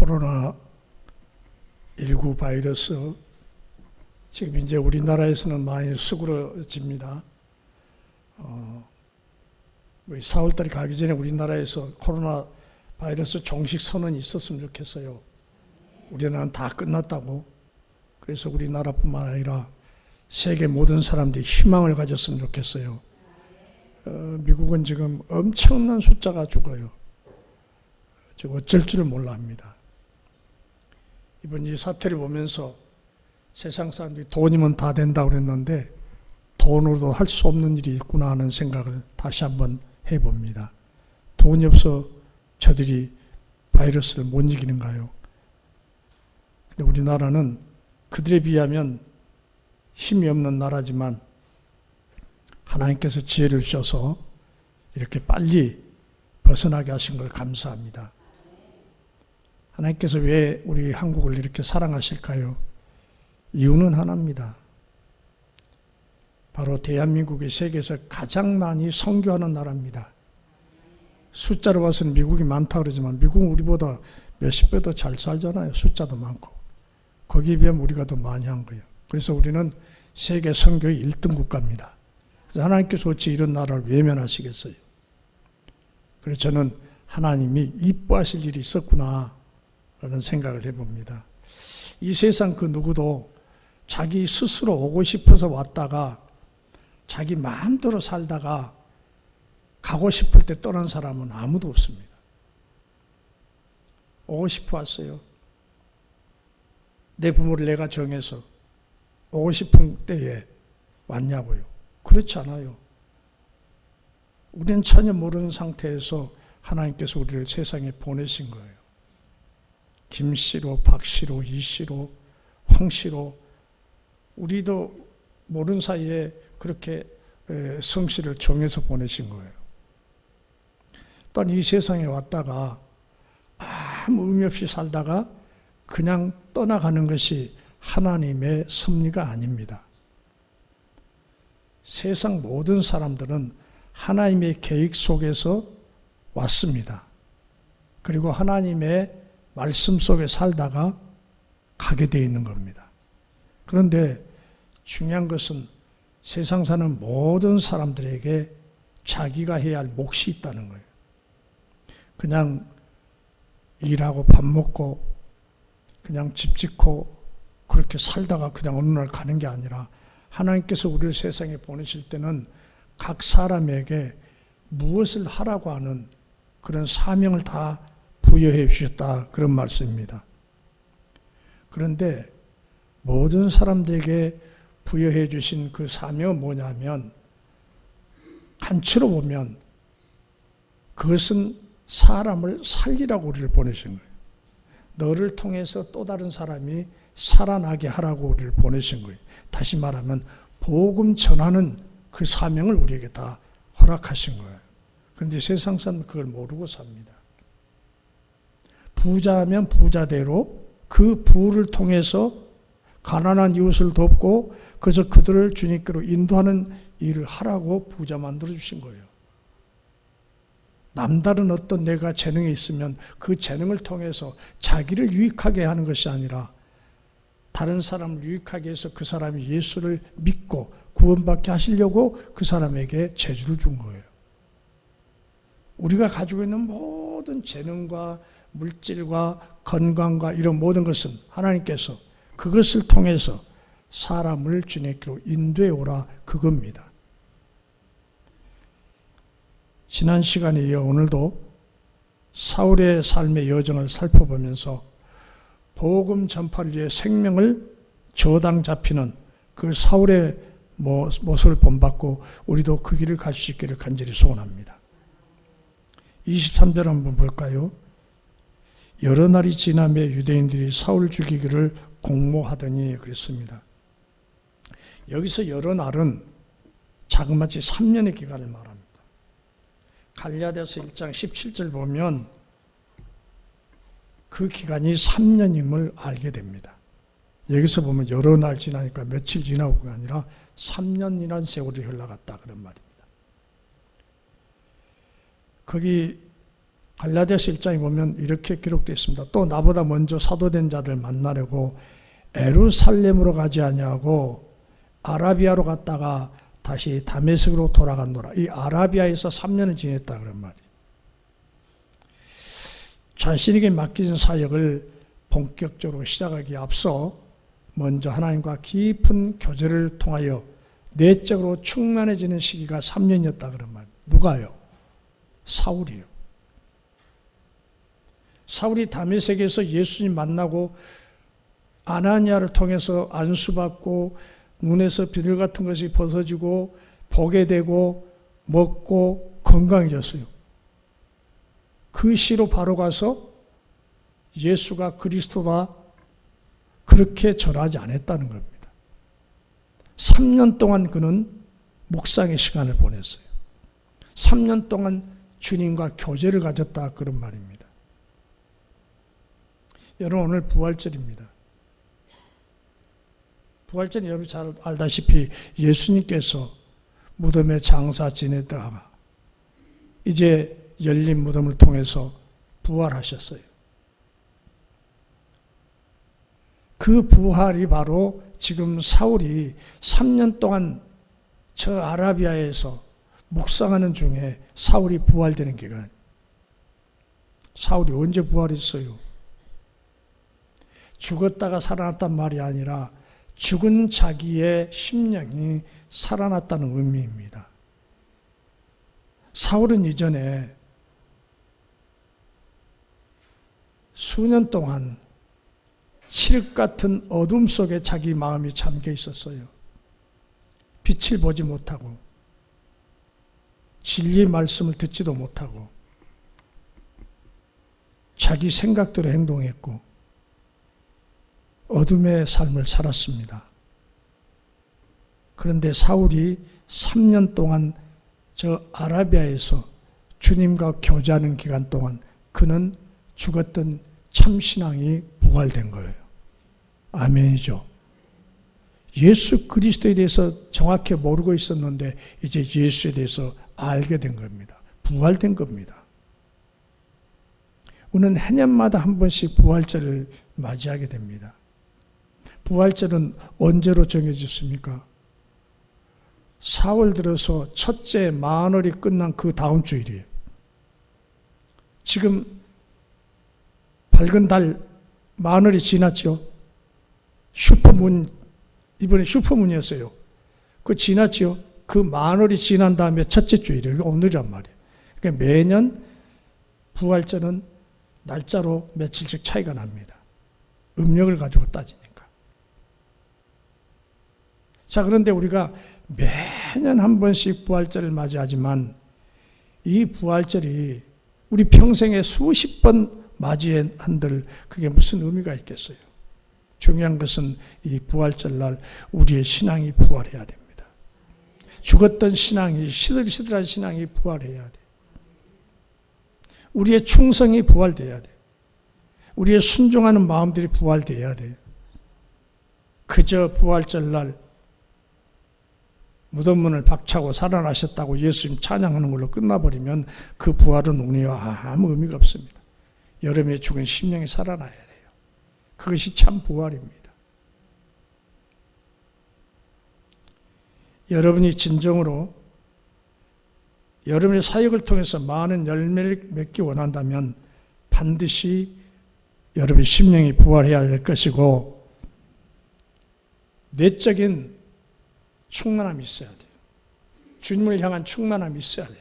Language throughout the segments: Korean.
코로나19 바이러스 지금 이제 우리나라에서는 많이 수그러집니다. 4월달이 가기 전에 우리나라에서 코로나 바이러스 종식 선언이 있었으면 좋겠어요. 우리나라는 다 끝났다고. 그래서 우리나라뿐만 아니라 세계 모든 사람들이 희망을 가졌으면 좋겠어요. 미국은 지금 엄청난 숫자가 죽어요. 지금 어쩔 줄을 몰라 합니다. 이번 이 사태를 보면서 세상 사람들이 돈이면 다 된다고 그랬는데 돈으로도 할 수 없는 일이 있구나 하는 생각을 다시 한번 해봅니다. 돈이 없어 저들이 바이러스를 못 이기는가요? 근데 우리나라는 그들에 비하면 힘이 없는 나라지만 하나님께서 지혜를 주셔서 이렇게 빨리 벗어나게 하신 걸 감사합니다. 하나님께서 왜 우리 한국을 이렇게 사랑하실까요? 이유는 하나입니다. 바로 대한민국이 세계에서 가장 많이 선교하는 나라입니다. 숫자로 봐서는 미국이 많다 그러지만 미국은 우리보다 몇십 배 더 잘 살잖아요. 숫자도 많고. 거기에 비하면 우리가 더 많이 한 거예요. 그래서 우리는 세계 선교의 1등 국가입니다. 그래서 하나님께서 어찌 이런 나라를 외면하시겠어요? 그래서 저는 하나님이 이뻐하실 일이 있었구나 라는 생각을 해봅니다. 이 세상 그 누구도 자기 스스로 오고 싶어서 왔다가 자기 마음대로 살다가 가고 싶을 때 떠난 사람은 아무도 없습니다. 오고 싶어 왔어요. 내 부모를 내가 정해서 오고 싶은 때에 왔냐고요. 그렇지 않아요. 우리는 전혀 모르는 상태에서 하나님께서 우리를 세상에 보내신 거예요. 김씨로, 박씨로, 이씨로, 황씨로 우리도 모르는 사이에 그렇게 성씨를 정해서 보내신 거예요. 또한 이 세상에 왔다가 아무 의미 없이 살다가 그냥 떠나가는 것이 하나님의 섭리가 아닙니다. 세상 모든 사람들은 하나님의 계획 속에서 왔습니다. 그리고 하나님의 말씀 속에 살다가 가게 되어 있는 겁니다. 그런데 중요한 것은 세상 사는 모든 사람들에게 자기가 해야 할 몫이 있다는 거예요. 그냥 일하고 밥 먹고 그냥 집 짓고 그렇게 살다가 그냥 어느 날 가는 게 아니라 하나님께서 우리를 세상에 보내실 때는 각 사람에게 무엇을 하라고 하는 그런 사명을 다 부여해 주셨다, 그런 말씀입니다. 그런데 모든 사람들에게 부여해 주신 그 사명은 뭐냐면 간추로 보면 그것은 사람을 살리라고 우리를 보내신 거예요. 너를 통해서 또 다른 사람이 살아나게 하라고 우리를 보내신 거예요. 다시 말하면 복음 전하는 그 사명을 우리에게 다 허락하신 거예요. 그런데 세상 사람은 그걸 모르고 삽니다. 부자면 부자대로 그 부를 통해서 가난한 이웃을 돕고 그래서 그들을 주님께로 인도하는 일을 하라고 부자 만들어 주신 거예요. 남다른 어떤 내가 재능이 있으면 그 재능을 통해서 자기를 유익하게 하는 것이 아니라 다른 사람을 유익하게 해서 그 사람이 예수를 믿고 구원받게 하시려고 그 사람에게 재주를 준 거예요. 우리가 가지고 있는 모든 재능과 물질과 건강과 이런 모든 것은 하나님께서 그것을 통해서 사람을 주님께로 인도해 오라, 그겁니다. 지난 시간에 이어 오늘도 사울의 삶의 여정을 살펴보면서 복음 전파를 위해 생명을 저당 잡히는 그 사울의 모습을 본받고 우리도 그 길을 갈 수 있기를 간절히 소원합니다. 23절 한번 볼까요? 여러 날이 지나며 유대인들이 사울 죽이기를 공모하더니 그랬습니다. 여기서 여러 날은 자그마치 3년의 기간을 말합니다. 갈라디아서 1장 17절 보면 그 기간이 3년임을 알게 됩니다. 여기서 보면 여러 날 지나니까 며칠 지나고가 아니라 3년이라는 세월이 흘러갔다, 그런 말입니다. 거기 갈라디아서 1장에 보면 이렇게 기록되어 있습니다. 또 나보다 먼저 사도된 자들 만나려고 에루살렘으로 가지 아니하고 아라비아로 갔다가 다시 다메섹으로 돌아갔노라. 이 아라비아에서 3년을 지냈다 그런 말이에요. 자신에게 맡겨진 사역을 본격적으로 시작하기에 앞서 먼저 하나님과 깊은 교제를 통하여 내적으로 충만해지는 시기가 3년이었다 그런 말이에요. 누가요? 사울이요. 사울이 다메섹에서 예수님 만나고 아나니아를 통해서 안수받고 눈에서 비늘 같은 것이 벗어지고 보게 되고 먹고 건강해졌어요. 그 시로 바로 가서 예수가 그리스도다 그렇게 전하지 않았다는 겁니다. 3년 동안 그는 묵상의 시간을 보냈어요. 3년 동안 주님과 교제를 가졌다 그런 말입니다. 여러분 오늘 부활절입니다. 부활절 여러분 잘 알다시피 예수님께서 무덤에 장사 지내다가 이제 열린 무덤을 통해서 부활하셨어요. 그 부활이 바로 지금 사울이 3년 동안 저 아라비아에서 묵상하는 중에 사울이 부활되는 기간. 사울이 언제 부활했어요? 죽었다가 살아났단 말이 아니라 죽은 자기의 심령이 살아났다는 의미입니다. 사울은 이전에 수년 동안 칠흑 같은 어둠 속에 자기 마음이 잠겨 있었어요. 빛을 보지 못하고 진리의 말씀을 듣지도 못하고 자기 생각대로 행동했고 어둠의 삶을 살았습니다. 그런데 사울이 3년 동안 저 아라비아에서 주님과 교제하는 기간 동안 그는 죽었던 참신앙이 부활된 거예요. 아멘이죠. 예수 그리스도에 대해서 정확히 모르고 있었는데 이제 예수에 대해서 알게 된 겁니다. 부활된 겁니다. 우리는 해년마다 한 번씩 부활절을 맞이하게 됩니다. 부활절은 언제로 정해졌습니까? 4월 들어서 첫째 만월이 끝난 그 다음 주일이에요. 지금 밝은 달 만월이 지났죠. 슈퍼문, 이번에 슈퍼문이었어요. 그 지났죠. 그 만월이 지난 다음에 첫째 주일이에요. 오늘이란 말이에요. 그러니까 매년 부활절은 날짜로 며칠씩 차이가 납니다. 음력을 가지고 따지니까. 자, 그런데 우리가 매년 한 번씩 부활절을 맞이하지만 이 부활절이 우리 평생에 수십 번 맞이한들 그게 무슨 의미가 있겠어요? 중요한 것은 이 부활절 날 우리의 신앙이 부활해야 됩니다. 죽었던 신앙이, 시들시들한 신앙이 부활해야 돼. 우리의 충성이 부활돼야 돼. 우리의 순종하는 마음들이 부활돼야 돼. 그저 부활절 날 무덤문을 박차고 살아나셨다고 예수님 찬양하는 걸로 끝나버리면 그 부활은 우리와 아무 의미가 없습니다. 여러분의 죽은 심령이 살아나야 돼요. 그것이 참 부활입니다. 여러분이 진정으로 여러분의 사역을 통해서 많은 열매를 맺기 원한다면 반드시 여러분의 심령이 부활해야 할 것이고 내적인 충만함이 있어야 돼요. 주님을 향한 충만함이 있어야 돼요.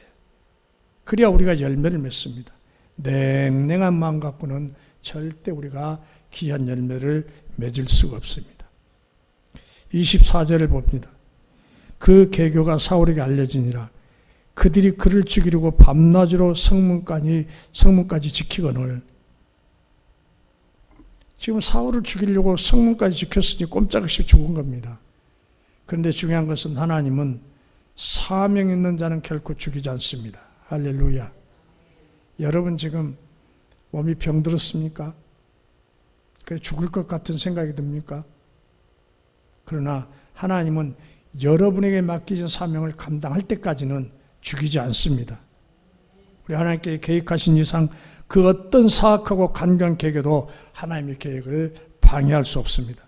그래야 우리가 열매를 맺습니다. 냉랭한 마음 갖고는 절대 우리가 귀한 열매를 맺을 수가 없습니다. 24절을 봅니다. 그 계교가 사울에게 알려지니라. 그들이 그를 죽이려고 밤낮으로 성문까지 지키거늘. 지금 사울을 죽이려고 성문까지 지켰으니 꼼짝없이 죽은 겁니다. 그런데 중요한 것은 하나님은 사명 있는 자는 결코 죽이지 않습니다. 할렐루야. 여러분 지금 몸이 병들었습니까? 그래 죽을 것 같은 생각이 듭니까? 그러나 하나님은 여러분에게 맡기신 사명을 감당할 때까지는 죽이지 않습니다. 우리 하나님께 계획하신 이상 그 어떤 사악하고 간교한 계획도 하나님의 계획을 방해할 수 없습니다.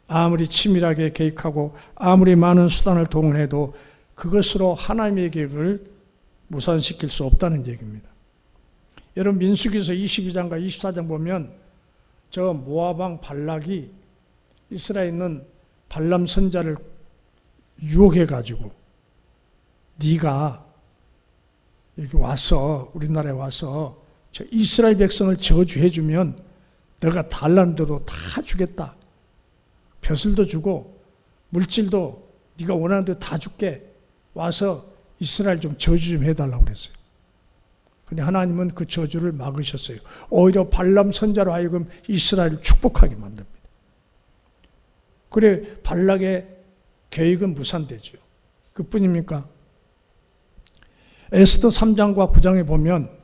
아무리 치밀하게 계획하고 아무리 많은 수단을 동원해도 그것으로 하나님의 계획을 무산시킬 수 없다는 얘기입니다. 여러분 민수기서 22장과 24장 보면 저 모압 왕 발락이 이스라엘에 있는 발람 선자를 유혹해가지고 네가 여기 와서 우리나라에 와서 저 이스라엘 백성을 저주해주면 내가 달라는 대로 다 주겠다. 벼슬도 주고 물질도 네가 원하는 대로 다 줄게. 와서 이스라엘 좀 저주 좀 해달라고 그랬어요. 근데 하나님은 그 저주를 막으셨어요. 오히려 발람 선자로 하여금 이스라엘을 축복하게 만듭니다. 그래 발락의 계획은 무산되죠. 그뿐입니까? 에스더 3장과 9장에 보면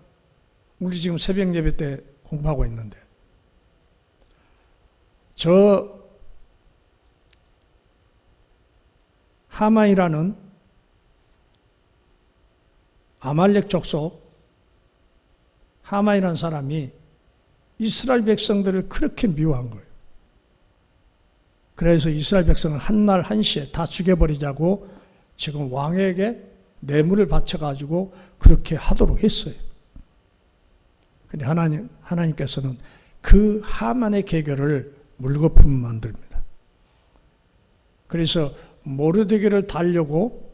우리 지금 새벽 예배 때 공부하고 있는데 저 하만이라는 아말렉 족속 하만이라는 사람이 이스라엘 백성들을 그렇게 미워한 거예요. 그래서 이스라엘 백성을 한날 한시에 다 죽여버리자고 지금 왕에게 뇌물을 바쳐가지고 그렇게 하도록 했어요. 근데 하나님께서는 그 하만의 계결을 물거품 만듭니다. 그래서 모르드게를 달려고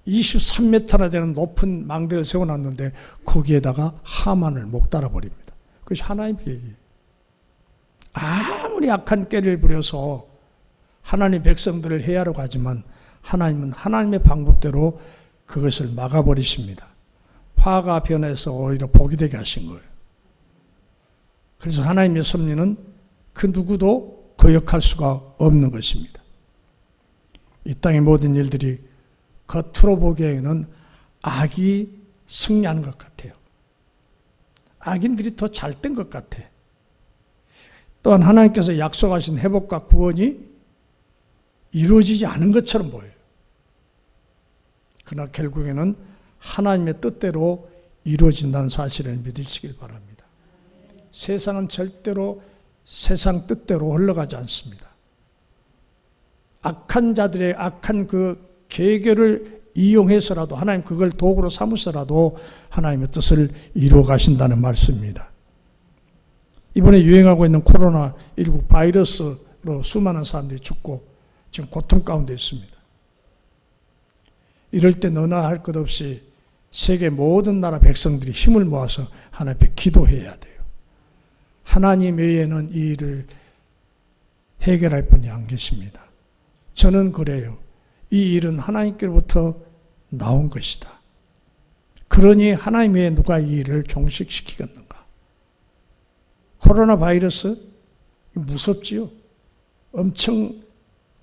23m나 되는 높은 망대를 세워놨는데 거기에다가 하만을 목 달아버립니다. 그것이 하나님의 계획이에요. 아무리 악한 꾀를 부려서 하나님 백성들을 해하려고 하지만 하나님은 하나님의 방법대로 그것을 막아버리십니다. 화가 변해서 오히려 복이 되게 하신 거예요. 그래서 하나님의 섭리는 그 누구도 거역할 수가 없는 것입니다. 이 땅의 모든 일들이 겉으로 보기에는 악이 승리하는 것 같아요. 악인들이 더 잘된 것 같아. 또한 하나님께서 약속하신 회복과 구원이 이루어지지 않은 것처럼 보여요. 그러나 결국에는 하나님의 뜻대로 이루어진다는 사실을 믿으시길 바랍니다. 세상은 절대로 세상 뜻대로 흘러가지 않습니다. 악한 자들의 악한 그 계획을 이용해서라도 하나님 그걸 도구로 삼으서라도 하나님의 뜻을 이루어 가신다는 말씀입니다. 이번에 유행하고 있는 코로나19 바이러스로 수많은 사람들이 죽고 지금 고통 가운데 있습니다. 이럴 때 너나 할 것 없이 세계 모든 나라 백성들이 힘을 모아서 하나님 앞에 기도해야 돼요. 하나님 외에는 이 일을 해결할 분이 안 계십니다. 저는 그래요. 이 일은 하나님께로부터 나온 것이다. 그러니 하나님 외에 누가 이 일을 종식시키겠는가? 코로나 바이러스 무섭지요. 엄청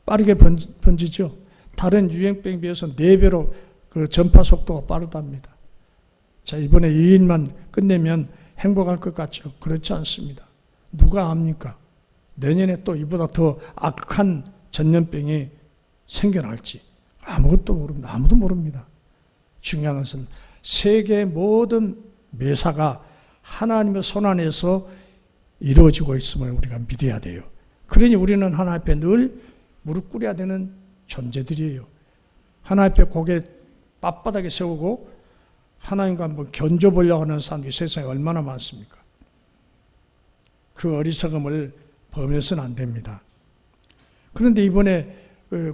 빠르게 번지죠. 다른 유행병에 비해서 4배로 그 전파 속도가 빠르답니다. 자, 이번에 이 일만 끝내면 행복할 것 같죠? 그렇지 않습니다. 누가 압니까? 내년에 또 이보다 더 악한 전염병이 생겨날지 아무것도 모릅니다. 아무도 모릅니다. 중요한 것은 세계 모든 매사가 하나님의 손 안에서 이루어지고 있음을 우리가 믿어야 돼요. 그러니 우리는 하나님 앞에 늘 무릎 꿇어야 되는 존재들이에요. 하나님 앞에 고개 빳빳하게 세우고 하나님과 한번 견져보려고 하는 사람들이 세상에 얼마나 많습니까? 그 어리석음을 범해서는 안 됩니다. 그런데 이번에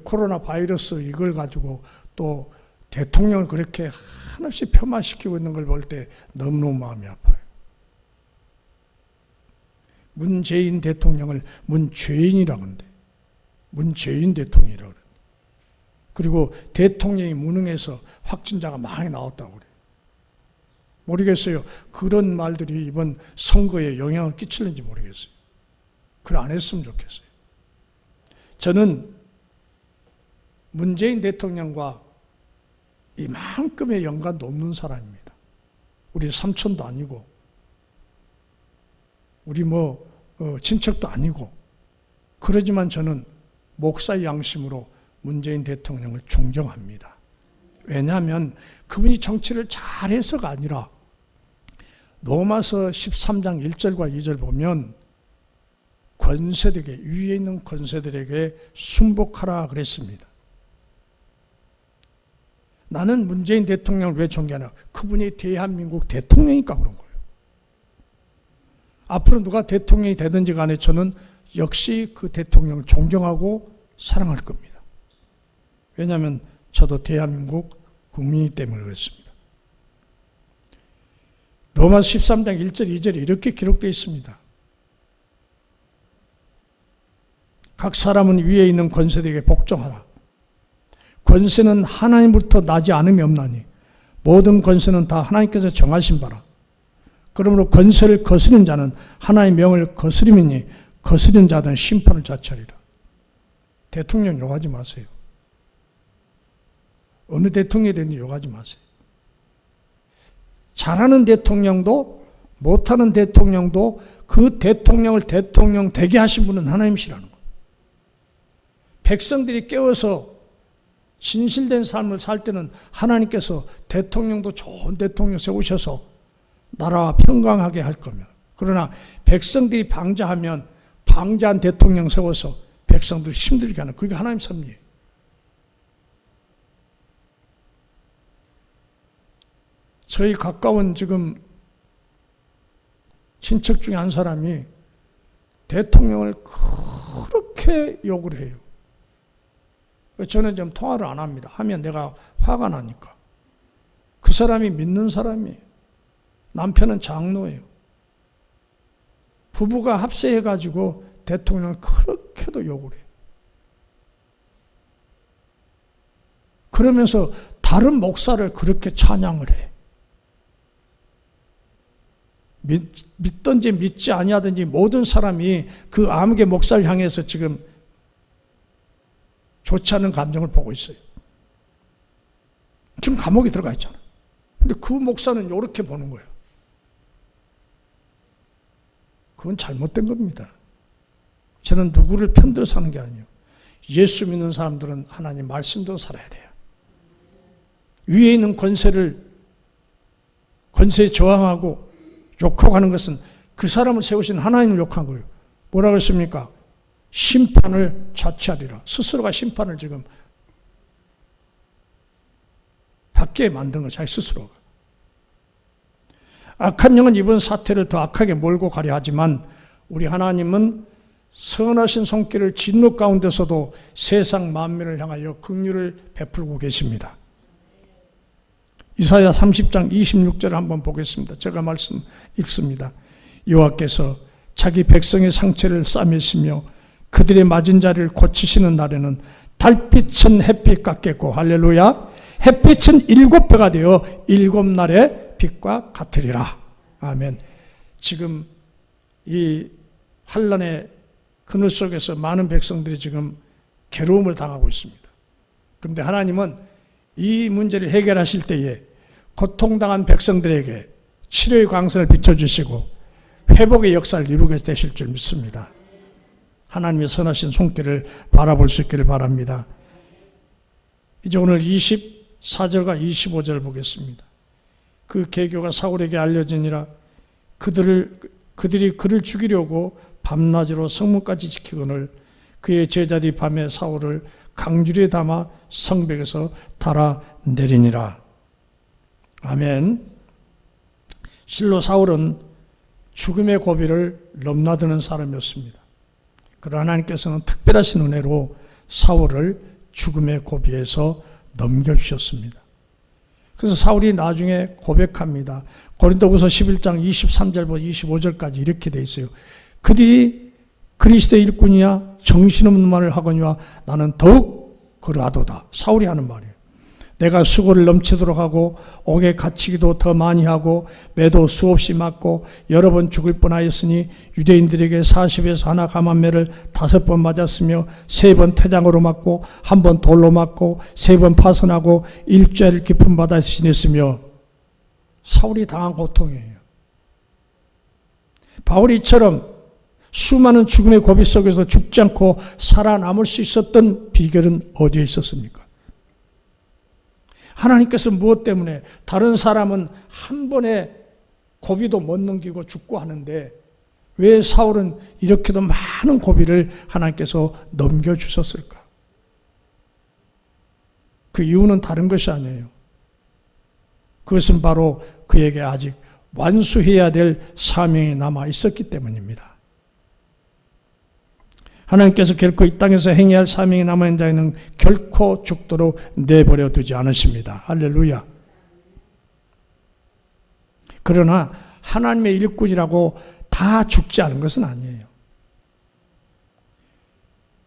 코로나 바이러스 이걸 가지고 또 대통령을 그렇게 하나씩 폄하시키고 있는 걸 볼 때 너무너무 마음이 아파요. 문재인 대통령을 문죄인이라고 하는데 문죄인 대통령이라고 그래요. 그리고 대통령이 무능해서 확진자가 많이 나왔다고 그래요. 모르겠어요. 그런 말들이 이번 선거에 영향을 끼치는지 모르겠어요. 그걸 안 했으면 좋겠어요. 저는 문재인 대통령과 이만큼의 연관도 없는 사람입니다. 우리 삼촌도 아니고 우리 친척도 아니고 그러지만 저는 목사의 양심으로 문재인 대통령을 존경합니다. 왜냐하면 그분이 정치를 잘해서가 아니라 로마서 13장 1절과 2절 보면 권세들에게, 위에 있는 권세들에게 순복하라 그랬습니다. 나는 문재인 대통령을 왜 존경하냐? 그분이 대한민국 대통령이니까 그런 거예요. 앞으로 누가 대통령이 되든지 간에 저는 역시 그 대통령을 존경하고 사랑할 겁니다. 왜냐하면 저도 대한민국 국민이기 때문에 그렇습니다. 로마서 13장 1절 2절에 이렇게 기록되어 있습니다. 각 사람은 위에 있는 권세들에게 복종하라. 권세는 하나님부터 나지 않음이 없나니 모든 권세는 다 하나님께서 정하신 바라. 그러므로 권세를 거스린 자는 하나님의 명을 거스림이니 거스린 자는 심판을 자처하리라. 대통령 욕하지 마세요. 어느 대통령이 되는지 욕하지 마세요. 잘하는 대통령도 못하는 대통령도 그 대통령을 대통령 되게 하신 분은 하나님이시라는 거예요. 백성들이 깨어서 진실된 삶을 살 때는 하나님께서 대통령도 좋은 대통령 세우셔서 나라와 평강하게 할 거면, 그러나 백성들이 방자하면 방자한 대통령 세워서 백성들을 힘들게 하는, 그게 하나님 섭리예요. 저희 가까운 지금 친척 중에 한 사람이 대통령을 그렇게 욕을 해요. 저는 좀 통화를 안 합니다. 하면 내가 화가 나니까. 그 사람이 믿는 사람이에요. 남편은 장로예요. 부부가 합세해가지고 대통령을 그렇게도 욕을 해요. 그러면서 다른 목사를 그렇게 찬양을 해. 믿든지 믿지 아니하든지 모든 사람이 그 아무개 목사를 향해서 지금 좋지 않은 감정을 보고 있어요. 지금 감옥에 들어가 있잖아. 근데 그 목사는 이렇게 보는 거예요. 그건 잘못된 겁니다. 저는 누구를 편들어서 하는 게 아니에요. 예수 믿는 사람들은 하나님 말씀대로 살아야 돼요. 위에 있는 권세에 저항하고 욕하고 하는 것은 그 사람을 세우신 하나님을 욕한 거예요. 뭐라고 했습니까? 심판을 자취하리라. 스스로가 심판을 지금 받게 만든 거예요. 자기 스스로가. 악한 영은 이번 사태를 더 악하게 몰고 가려 하지만 우리 하나님은 선하신 손길을 진노 가운데서도 세상 만민을 향하여 긍휼을 베풀고 계십니다. 이사야 30장 26절을 한번 보겠습니다. 제가 말씀 읽습니다. 여호와께서 자기 백성의 상처를 싸매시며 그들의 맞은 자리를 고치시는 날에는 달빛은 햇빛 같겠고, 할렐루야, 햇빛은 7배가 되어 7날의 빛과 같으리라. 아멘. 지금 이 환난의 그늘 속에서 많은 백성들이 지금 괴로움을 당하고 있습니다. 그런데 하나님은 이 문제를 해결하실 때에 고통당한 백성들에게 치료의 광선을 비춰주시고 회복의 역사를 이루게 되실 줄 믿습니다. 하나님의 선하신 손길을 바라볼 수 있기를 바랍니다. 이제 오늘 24절과 25절을 보겠습니다. 그 계교가 사울에게 알려지니라. 그들이 그를 죽이려고 밤낮으로 성문까지 지키거늘 그의 제자들이 밤에 사울을 강줄에 담아 성벽에서 달아내리니라. 아멘. 실로 사울은 죽음의 고비를 넘나드는 사람이었습니다. 그러나 하나님께서는 특별하신 은혜로 사울을 죽음의 고비에서 넘겨주셨습니다. 그래서 사울이 나중에 고백합니다. 고린도후서 11장 23절부터 25절까지 이렇게 돼 있어요. 그들이 그리스도의 일꾼이야 정신없는 말을 하거니와 나는 더욱 그러하도다. 사울이 하는 말이에요. 내가 수고를 넘치도록 하고 옥에 갇히기도 더 많이 하고 매도 수없이 맞고 여러 번 죽을 뻔하였으니 유대인들에게 40에서 하나 감한매를 5번 맞았으며 3번 태장으로 맞고 1번 돌로 맞고 3번 파선하고 일주일 깊은 바다에서 지냈으며. 사울이 당한 고통이에요. 바울이 이처럼 수많은 죽음의 고비 속에서 죽지 않고 살아남을 수 있었던 비결은 어디에 있었습니까? 하나님께서 무엇 때문에 다른 사람은 한 번에 고비도 못 넘기고 죽고 하는데 왜 사울은 이렇게도 많은 고비를 하나님께서 넘겨주셨을까? 그 이유는 다른 것이 아니에요. 그것은 바로 그에게 아직 완수해야 될 사명이 남아 있었기 때문입니다. 하나님께서 결코 이 땅에서 행해야 할 사명이 남아있는 자에는 결코 죽도록 내버려 두지 않으십니다. 할렐루야. 그러나 하나님의 일꾼이라고 다 죽지 않은 것은 아니에요.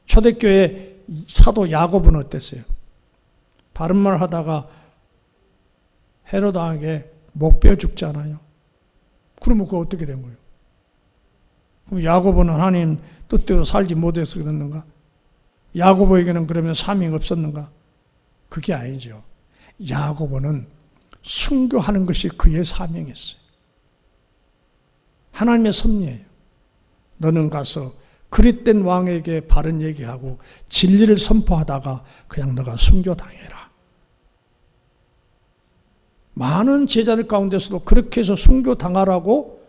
초대교회 사도 야고보는 어땠어요? 바른 말 하다가 헤로당에게 목 베어 죽지 않아요? 그러면 그거 어떻게 된 거예요? 그럼 야고보는 하나님 뜻대로 살지 못해서 그랬는가? 야고보에게는 그러면 사명이 없었는가? 그게 아니죠. 야고보는 순교하는 것이 그의 사명이었어요. 하나님의 섭리예요. 너는 가서 그릿된 왕에게 바른 얘기하고 진리를 선포하다가 그냥 너가 순교당해라. 많은 제자들 가운데서도 그렇게 해서 순교당하라고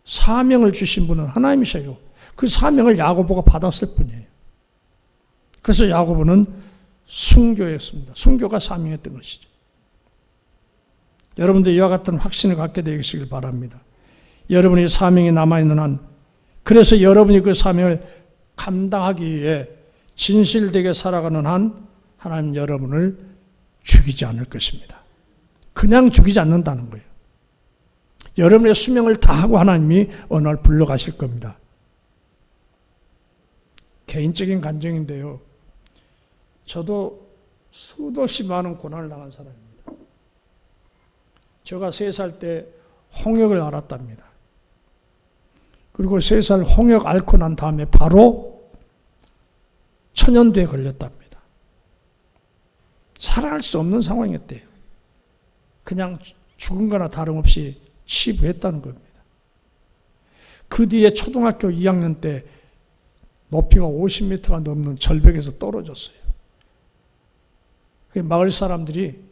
사명을 주신 분은 하나님이셔요. 그 사명을 야고보가 받았을 뿐이에요. 그래서 야고보는 순교였습니다. 순교가 사명했던 것이죠. 여러분들 이와 같은 확신을 갖게 되시길 바랍니다. 여러분의 사명이 남아있는 한, 그래서 여러분이 그 사명을 감당하기 위해 진실되게 살아가는 한 하나님 여러분을 죽이지 않을 것입니다. 그냥 죽이지 않는다는 거예요. 여러분의 수명을 다하고 하나님이 어느 날 불러가실 겁니다. 개인적인 간증인데요. 저도 수도 없이 많은 고난을 당한 사람입니다. 제가 3살 때 홍역을 앓았답니다. 그리고 3살 홍역 앓고 난 다음에 바로 천연두에 걸렸답니다. 살아날 수 없는 상황이었대요. 그냥 죽은 거나 다름없이 치부했다는 겁니다. 그 뒤에 초등학교 2학년 때 높이가 50m가 넘는 절벽에서 떨어졌어요. 마을 사람들이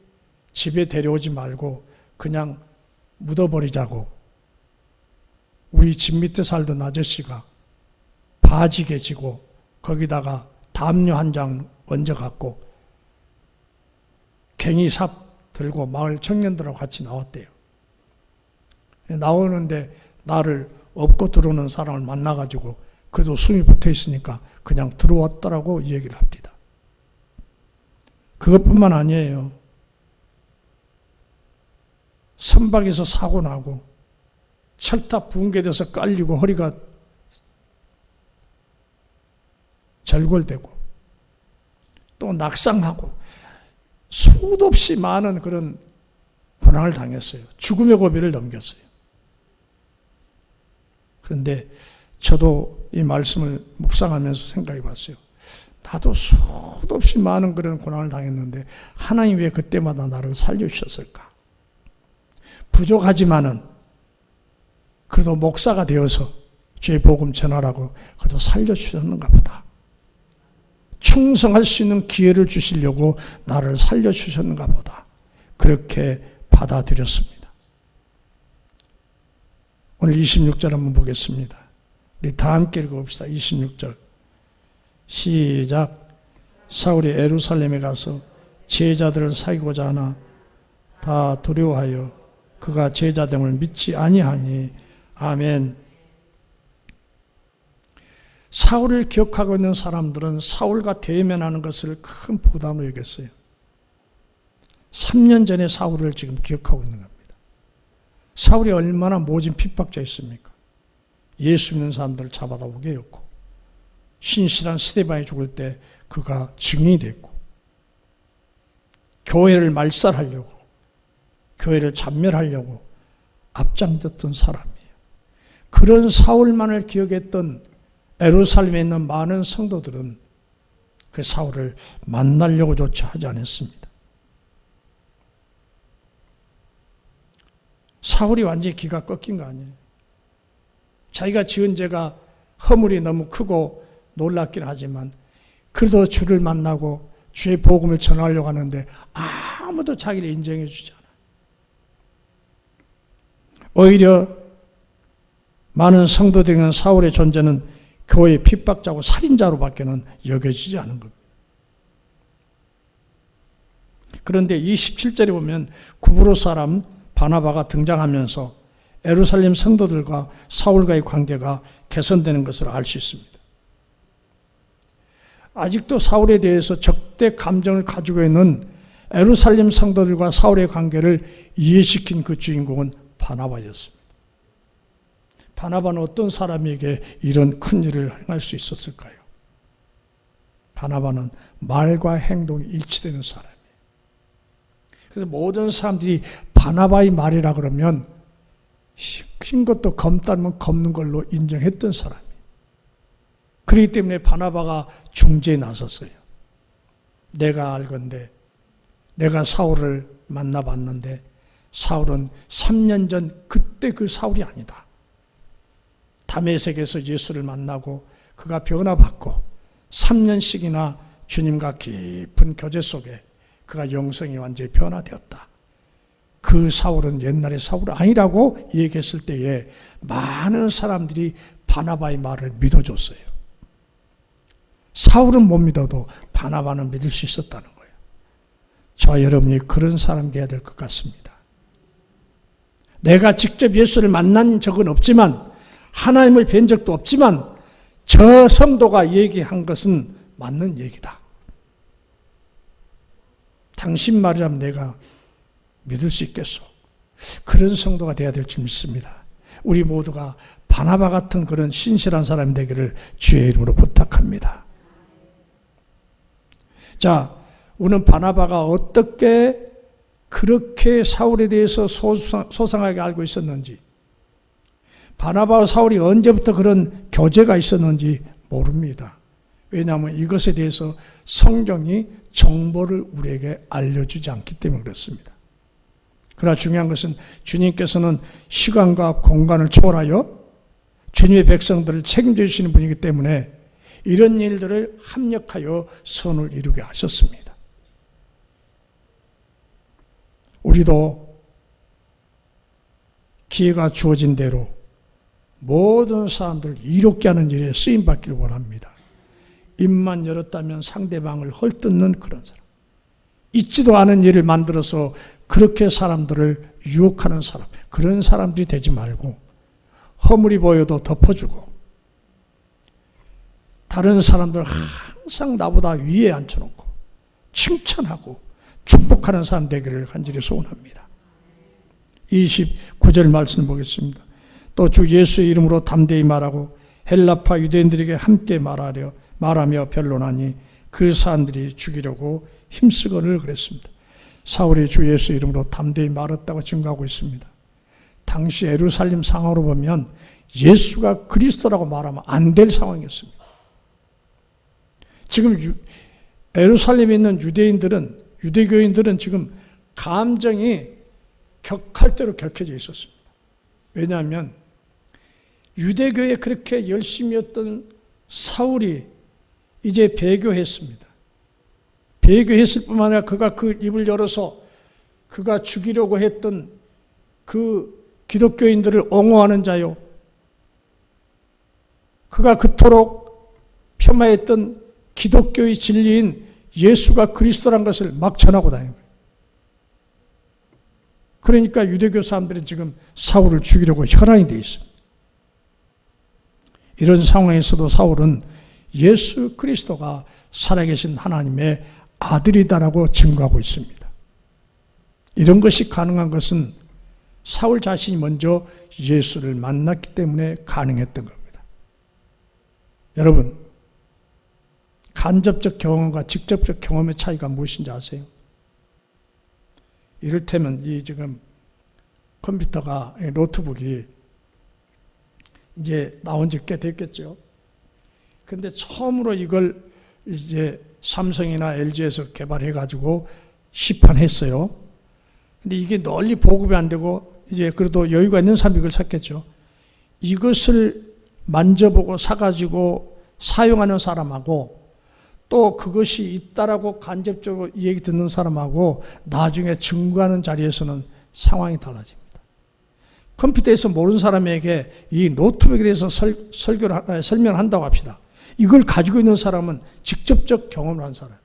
집에 데려오지 말고 그냥 묻어버리자고 우리 집 밑에 살던 아저씨가 바지게 지고 거기다가 담요 한 장 얹어갖고 갱이삽 들고 마을 청년들하고 같이 나왔대요. 나오는데 나를 업고 들어오는 사람을 만나가지고 그래도 숨이 붙어 있으니까 그냥 들어왔더라고 이 얘기를 합니다. 그것뿐만 아니에요. 선박에서 사고 나고 철탑 붕괴돼서 깔리고 허리가 절골되고 또 낙상하고 수도 없이 많은 그런 고난을 당했어요. 죽음의 고비를 넘겼어요. 그런데 저도 이 말씀을 묵상하면서 생각해 봤어요. 나도 수도 없이 많은 그런 고난을 당했는데 하나님 왜 그때마다 나를 살려주셨을까? 부족하지만은 그래도 목사가 되어서 주의 복음 전하라고 그래도 살려주셨는가 보다. 충성할 수 있는 기회를 주시려고 나를 살려주셨는가 보다. 그렇게 받아들였습니다. 오늘 26절 한번 보겠습니다. 우리 다 함께 읽어봅시다. 26절 시작. 사울이 예루살렘에 가서 제자들을 사귀고자 하나 다 두려워하여 그가 제자됨을 믿지 아니하니. 아멘. 사울을 기억하고 있는 사람들은 사울과 대면하는 것을 큰 부담으로 여겼어요. 3년 전에 사울을 지금 기억하고 있는 겁니다. 사울이 얼마나 모진 핍박자였습니까? 예수 믿는 사람들을 잡아다 오게 했고 신실한 스데반이 죽을 때 그가 증인이 됐고 교회를 말살하려고 교회를 잔멸하려고 앞장섰던 사람이에요. 그런 사울만을 기억했던 예루살렘에 있는 많은 성도들은 그 사울을 만나려고조차 하지 않았습니다. 사울이 완전히 기가 꺾인 거 아니에요. 자기가 지은 죄가 허물이 너무 크고 놀랍긴 하지만 그래도 주를 만나고 주의 복음을 전하려고 하는데 아무도 자기를 인정해 주지 않아요. 오히려 많은 성도들에게는 사울의 존재는 교회의 핍박자고 살인자로밖에는 여겨지지 않은 겁니다. 그런데 27절에 보면 구브로 사람 바나바가 등장하면서 예루살렘 성도들과 사울과의 관계가 개선되는 것을 알 수 있습니다. 아직도 사울에 대해서 적대 감정을 가지고 있는 예루살렘 성도들과 사울의 관계를 이해시킨 그 주인공은 바나바였습니다. 바나바는 어떤 사람에게 이런 큰 일을 행할 수 있었을까요? 바나바는 말과 행동이 일치되는 사람이에요. 그래서 모든 사람들이 바나바의 말이라 그러면 흰 것도 검다면 검는 걸로 인정했던 사람이에요. 그렇기 때문에 바나바가 중재에 나섰어요. 내가 알건대 내가 사울을 만나봤는데 사울은 3년 전 그때 그 사울이 아니다. 다메섹에서 예수를 만나고 그가 변화받고 3년씩이나 주님과 깊은 교제 속에 그가 영성이 완전히 변화되었다. 그 사울은 옛날의 사울 아니라고 얘기했을 때에 많은 사람들이 바나바의 말을 믿어줬어요. 사울은 못 믿어도 바나바는 믿을 수 있었다는 거예요. 저와 여러분이 그런 사람 되어야 될 것 같습니다. 내가 직접 예수를 만난 적은 없지만 하나님을 뵌 적도 없지만 저 성도가 얘기한 것은 맞는 얘기다. 당신 말이라면 내가 믿을 수 있겠소. 그런 성도가 되어야 될 줄 믿습니다. 우리 모두가 바나바 같은 그런 신실한 사람이 되기를 주의 이름으로 부탁합니다. 자, 우리는 바나바가 어떻게 그렇게 사울에 대해서 소상하게 알고 있었는지, 바나바와 사울이 언제부터 그런 교제가 있었는지 모릅니다. 왜냐하면 이것에 대해서 성경이 정보를 우리에게 알려주지 않기 때문에 그렇습니다. 그러나 중요한 것은 주님께서는 시간과 공간을 초월하여 주님의 백성들을 책임져 주시는 분이기 때문에 이런 일들을 합력하여 선을 이루게 하셨습니다. 우리도 기회가 주어진 대로 모든 사람들을 이롭게 하는 일에 쓰임받기를 원합니다. 입만 열었다면 상대방을 헐뜯는 그런 사람, 있지도 않은 일을 만들어서 그렇게 사람들을 유혹하는 사람, 그런 사람들이 되지 말고 허물이 보여도 덮어주고 다른 사람들 항상 나보다 위에 앉혀놓고 칭찬하고 축복하는 사람 되기를 간절히 소원합니다. 29절 말씀 보겠습니다. 또 주 예수의 이름으로 담대히 말하고 헬라파 유대인들에게 함께 말하며 변론하니 그 사람들이 죽이려고 힘쓰거늘 그랬습니다. 사울이 주 예수 이름으로 담대히 말했다고 증거하고 있습니다. 당시 예루살렘 상황으로 보면 예수가 그리스도라고 말하면 안 될 상황이었습니다. 지금 예루살렘에 있는 유대교인들은 지금 감정이 격할 대로 격해져 있었습니다. 왜냐하면 유대교에 그렇게 열심이었던 사울이 이제 배교했습니다. 배교했을 뿐만 아니라 그가 그 입을 열어서 그가 죽이려고 했던 그 기독교인들을 옹호하는 자요, 그가 그토록 폄하했던 기독교의 진리인 예수가 그리스도란 것을 막 전하고 다니는 거예요. 그러니까 유대교 사람들은 지금 사울을 죽이려고 혈안이 되어 있습니다. 이런 상황에서도 사울은 예수 그리스도가 살아계신 하나님의 아들이다라고 증거하고 있습니다. 이런 것이 가능한 것은 사울 자신이 먼저 예수를 만났기 때문에 가능했던 겁니다. 여러분, 간접적 경험과 직접적 경험의 차이가 무엇인지 아세요? 이를테면 이 지금 컴퓨터가, 노트북이 이제 나온 지 꽤 됐겠죠. 근데 처음으로 이걸 이제 삼성이나 LG에서 개발해가지고 시판했어요. 근데 이게 널리 보급이 안 되고 이제 그래도 여유가 있는 사람이 이걸 샀겠죠. 이것을 만져보고 사가지고 사용하는 사람하고 또 그것이 있다라고 간접적으로 얘기 듣는 사람하고 나중에 증거하는 자리에서는 상황이 달라집니다. 컴퓨터에서 모르는 사람에게 이 노트북에 대해서 설명을 한다고 합시다. 이걸 가지고 있는 사람은 직접적 경험을 한 사람.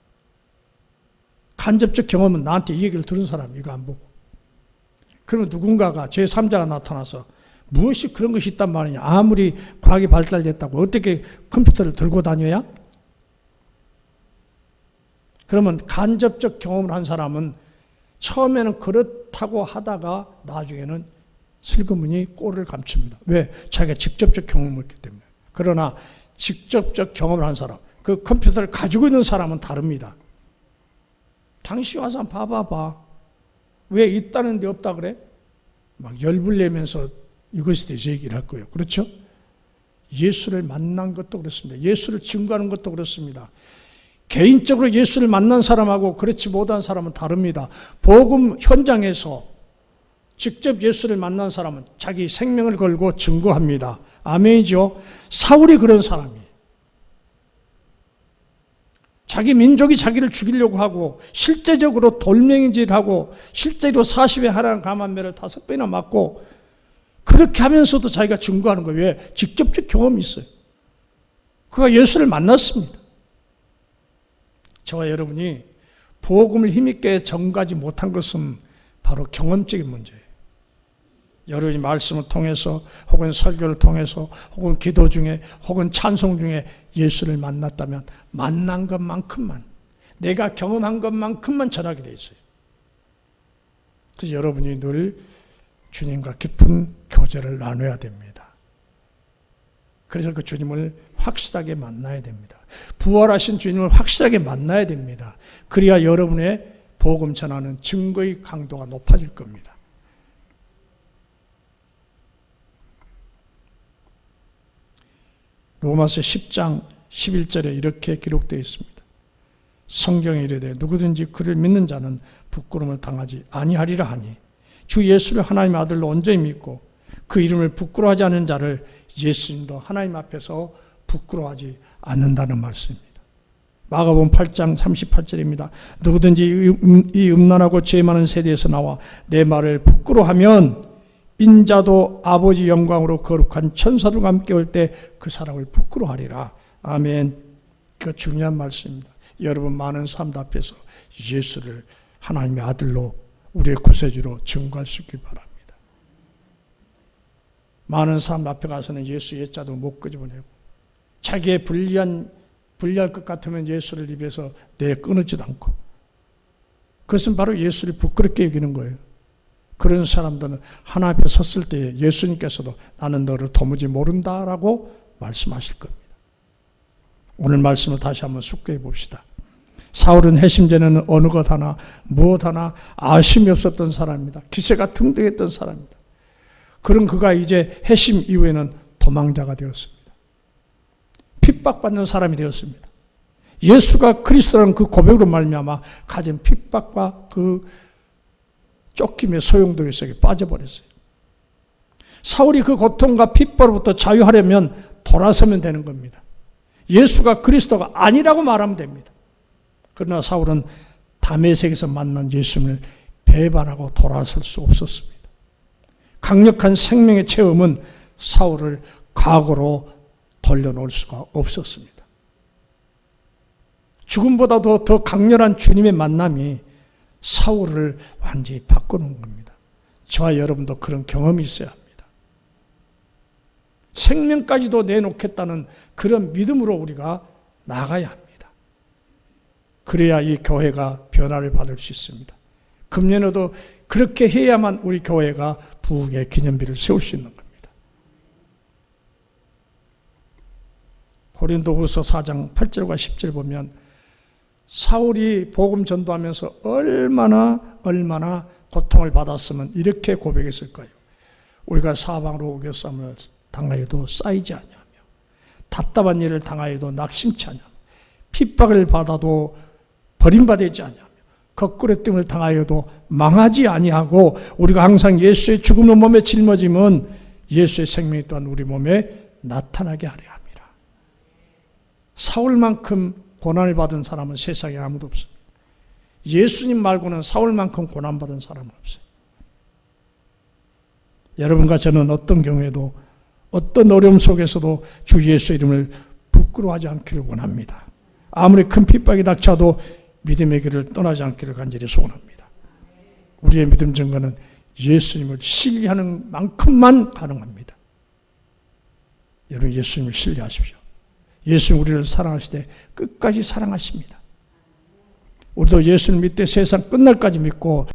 간접적 경험은 나한테 이 얘기를 들은 사람, 이거 안 보고. 그러면 누군가가 제3자가 나타나서 무엇이 그런 것이 있단 말이냐. 아무리 과학이 발달됐다고 어떻게 컴퓨터를 들고 다녀야? 그러면 간접적 경험을 한 사람은 처음에는 그렇다고 하다가 나중에는 슬그머니 꼴을 감춥니다. 왜? 자기가 직접적 경험을 했기 때문에. 그러나 직접적 경험을 한 사람, 그 컴퓨터를 가지고 있는 사람은 다릅니다. 당신 와서 한번 봐봐봐. 왜 있다는데 없다 그래? 막 열불 내면서 이것에 대해서 얘기를 할 거예요. 그렇죠? 예수를 만난 것도 그렇습니다. 예수를 증거하는 것도 그렇습니다. 개인적으로 예수를 만난 사람하고 그렇지 못한 사람은 다릅니다. 복음 현장에서 직접 예수를 만난 사람은 자기 생명을 걸고 증거합니다. 아멘이죠? 사울이 그런 사람이에요. 자기 민족이 자기를 죽이려고 하고 실제적으로 돌멩이질하고 실제로 40에 하라는 감한매를 5번이나 맞고 그렇게 하면서도 자기가 증거하는 거예요. 왜? 직접적 경험이 있어요. 그가 예수를 만났습니다. 저와 여러분이 복음을 힘있게 전가지 못한 것은 바로 경험적인 문제예요. 여러분이 말씀을 통해서 혹은 설교를 통해서 혹은 기도 중에 혹은 찬송 중에 예수를 만났다면 만난 것만큼만 내가 경험한 것만큼만 전하게 돼 있어요. 그래서 여러분이 늘 주님과 깊은 교제를 나눠야 됩니다. 그래서 그 주님을 확실하게 만나야 됩니다. 부활하신 주님을 확실하게 만나야 됩니다. 그래야 여러분의 복음 전하는 증거의 강도가 높아질 겁니다. 로마서 10장 11절에 이렇게 기록되어 있습니다. 성경에 이르되 누구든지 그를 믿는 자는 부끄러움을 당하지 아니하리라 하니 주 예수를 하나님의 아들로 온전히 믿고 그 이름을 부끄러워하지 않는 자를 예수님도 하나님 앞에서 부끄러워하지 않는다는 말씀입니다. 마가복음 8장 38절입니다. 누구든지 이 음란하고 죄 많은 세대에서 나와 내 말을 부끄러워하면 인자도 아버지 영광으로 거룩한 천사들과 함께 올 때 그 사람을 부끄러워하리라. 아멘. 그 중요한 말씀입니다. 여러분 많은 사람들 앞에서 예수를 하나님의 아들로 우리의 구세주로 증거할 수 있길 바랍니다. 많은 사람 앞에 가서는 예수 예자도 못 끄집어내고 자기의 불리할 것 같으면 예수를 입에서 내꺼놓지도 않고 그것은 바로 예수를 부끄럽게 여기는 거예요. 그런 사람들은 하나님 앞에 섰을 때 예수님께서도 나는 너를 도무지 모른다라고 말씀하실 겁니다. 오늘 말씀을 다시 한번 숙고해 봅시다. 사울은 회심 전에는 어느 것 하나 무엇 하나 아쉬움이 없었던 사람입니다. 기세가 등등했던 사람입니다. 그런 그가 이제 회심 이후에는 도망자가 되었습니다. 핍박받는 사람이 되었습니다. 예수가 그리스도라는 그 고백으로 말미암아 가진 핍박과 그 쫓김의 소용돌이 속에 빠져버렸어요. 사울이 그 고통과 핍박으로부터 자유하려면 돌아서면 되는 겁니다. 예수가 그리스도가 아니라고 말하면 됩니다. 그러나 사울은 다메섹에서 만난 예수님을 배반하고 돌아설 수 없었습니다. 강력한 생명의 체험은 사울을 과거로 돌려놓을 수가 없었습니다. 죽음보다도 더 강렬한 주님의 만남이 사울을 완전히 바꿔놓은 겁니다. 저와 여러분도 그런 경험이 있어야 합니다. 생명까지도 내놓겠다는 그런 믿음으로 우리가 나가야 합니다. 그래야 이 교회가 변화를 받을 수 있습니다. 금년에도 그렇게 해야만 우리 교회가 부흥의 기념비를 세울 수 있는 겁니다. 고린도후서 4장 8절과 10절 보면 사울이 복음 전도하면서 얼마나 고통을 받았으면 이렇게 고백했을 거예요. 우리가 사방으로 우겨쌈을 당하여도 쌓이지 아니하며 답답한 일을 당하여도 낙심치 아니하며 핍박을 받아도 버림받지 아니하며 거꾸로뜸을 당하여도 망하지 아니하고 우리가 항상 예수의 죽음의 몸에 짊어지면 예수의 생명이 또한 우리 몸에 나타나게 하려 합니다. 사울만큼 고난을 받은 사람은 세상에 아무도 없습니다. 예수님 말고는 사울만큼 고난받은 사람은 없어요. 여러분과 저는 어떤 경우에도 어떤 어려움 속에서도 주 예수 이름을 부끄러워하지 않기를 원합니다. 아무리 큰 핍박이 닥쳐도 믿음의 길을 떠나지 않기를 간절히 소원합니다. 우리의 믿음 증거는 예수님을 신뢰하는 만큼만 가능합니다. 여러분 예수님을 신뢰하십시오. 예수님 우리를 사랑하시되 끝까지 사랑하십니다. 우리도 예수를 믿되 세상 끝날까지 믿고